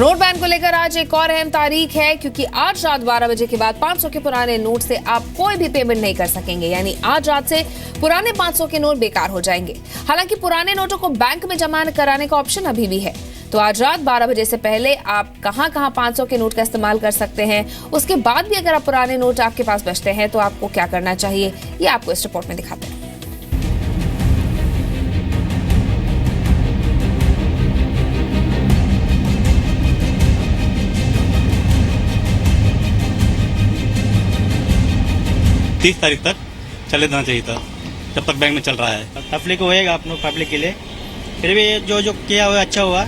Note ban को लेकर आज एक और अहम तारीख है, क्योंकि आज रात 12 बजे के बाद 500 के पुराने नोट से आप कोई भी पेमेंट नहीं कर सकेंगे। यानी आज रात से पुराने 500 के नोट बेकार हो जाएंगे। हालांकि पुराने नोटों को बैंक में जमा कराने का ऑप्शन अभी भी है। तो आज रात 12 बजे से पहले आप कहां 500 के नोट का इस्तेमाल कर सकते हैं। उसके बाद भी अगर आप पुराने नोट आपके पास बचते हैं तो आपको क्या करना चाहिए, ये आपको इस रिपोर्ट में दिखाते हैं। तीस तारीख तक चले देना चाहिए था, जब तक बैंक में चल रहा है। तकलीफ होएगा अपने पब्लिक के लिए, फिर भी जो किया हुआ अच्छा हुआ।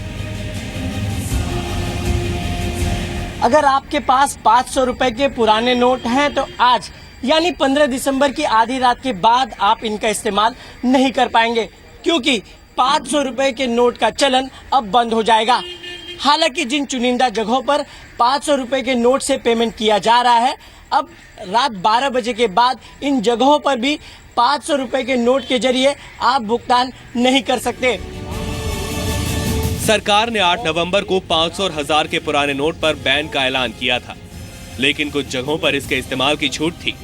अगर आपके पास 500 रुपए के पुराने नोट हैं तो आज यानी 15 दिसंबर की आधी रात के बाद आप इनका इस्तेमाल नहीं कर पाएंगे, क्योंकि 500 रुपए के नोट का चलन अब बंद हो जाएगा। हालांकि जिन चुनिंदा जगहों पर 500 रुपए के नोट से पेमेंट किया जा रहा है, अब रात 12 बजे के बाद इन जगहों पर भी 500 रुपए के नोट के जरिए आप भुगतान नहीं कर सकते। सरकार ने 8 नवंबर को 500 और 1000 के पुराने नोट पर बैन का ऐलान किया था, लेकिन कुछ जगहों पर इसके इस्तेमाल की छूट थी।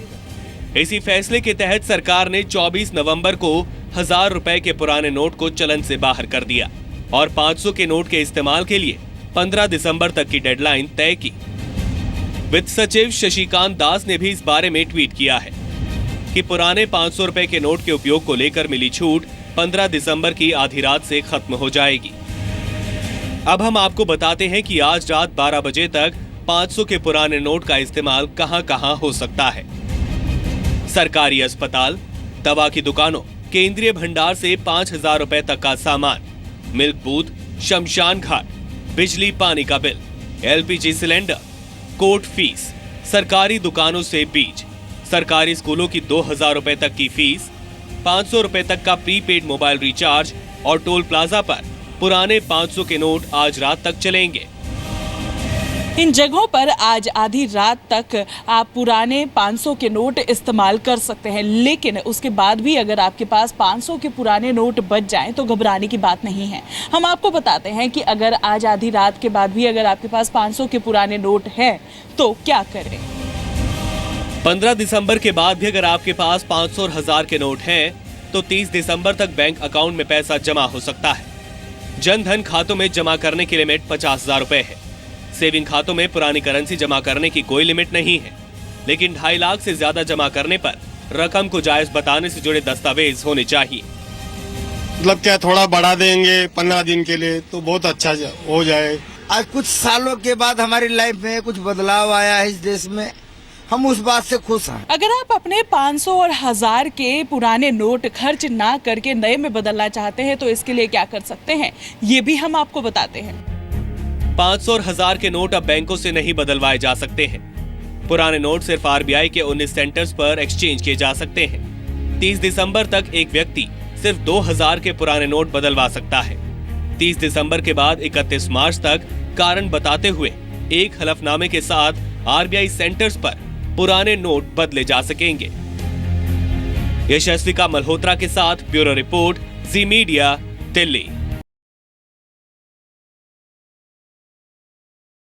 इसी फैसले के तहत सरकार ने 24 नवंबर को 1000 रुपए के पुराने नोट को चलन से बाहर कर दिया और 500 के नोट के इस्तेमाल के लिए 15 दिसंबर तक की डेडलाइन तय की। वित्त सचिव शशिकांत दास ने भी इस बारे में ट्वीट किया है कि पुराने 500 रुपए के नोट के उपयोग को लेकर मिली छूट 15 दिसंबर की आधी रात से खत्म हो जाएगी। अब हम आपको बताते हैं कि आज रात 12 बजे तक 500 के पुराने नोट का इस्तेमाल कहां-कहां हो सकता है। सरकारी अस्पताल, दवा की दुकानों, केंद्रीय भंडार से 5000 रुपए तक का सामान, मिल्क बूथ, शमशान घाट, बिजली पानी का bill, LPG cylinder, court fees, सरकारी दुकानों से बीज, सरकारी स्कूलों की 2000 रुपए तक की फीस, 500 रुपए तक का प्रीपेड मोबाइल रिचार्ज और टोल प्लाजा पर पुराने 500 के नोट आज रात तक चलेंगे। इन जगहों पर आज आधी रात तक आप पुराने 500 के नोट इस्तेमाल कर सकते हैं, लेकिन उसके बाद भी अगर आपके पास 500 के पुराने नोट बच जाएं तो घबराने की बात नहीं है। हम आपको बताते हैं कि अगर आज आधी रात के बाद भी अगर आपके पास 500 के पुराने नोट हैं तो क्या करें। 15 दिसंबर के बाद भी अगर आपके पास 500 और 1000 के नोट हैं तो 30 दिसंबर तक बैंक अकाउंट में पैसा जमा हो सकता है। जन धन खातों में जमा करने की लिमिट 50,000 रुपए है। सेविंग खातों में पुरानी करेंसी जमा करने की कोई लिमिट नहीं है, लेकिन 2.5 लाख से ज्यादा जमा करने पर रकम को जायज बताने से जुड़े दस्तावेज होने चाहिए। मतलब क्या थोड़ा बढ़ा देंगे 15 दिन के लिए तो बहुत अच्छा हो जाए। आज कुछ सालों के बाद हमारी लाइफ में कुछ बदलाव आया है इस देश में, हम उस बात से खुश हैं। अगर आप अपने 500 और 1000 के पुराने नोट खर्च ना करके नए में बदलना चाहते हैं तो इसके लिए क्या कर सकते हैं, ये भी हम आपको बताते हैं। 500 और 1000 के नोट अब बैंकों से नहीं बदलवाए जा सकते हैं। पुराने नोट सिर्फ RBI के 19 सेंटर्स पर एक्सचेंज किए जा सकते हैं। 30 दिसंबर तक एक व्यक्ति सिर्फ 2000 के पुराने नोट बदलवा सकता है। 30 दिसंबर के बाद 31 मार्च तक कारण बताते हुए एक हलफनामे के साथ RBI सेंटर्स पर पुराने नोट बदले जा सकेंगे। यशस्विका मल्होत्रा के साथ ब्यूरो रिपोर्ट, जी मीडिया, दिल्ली।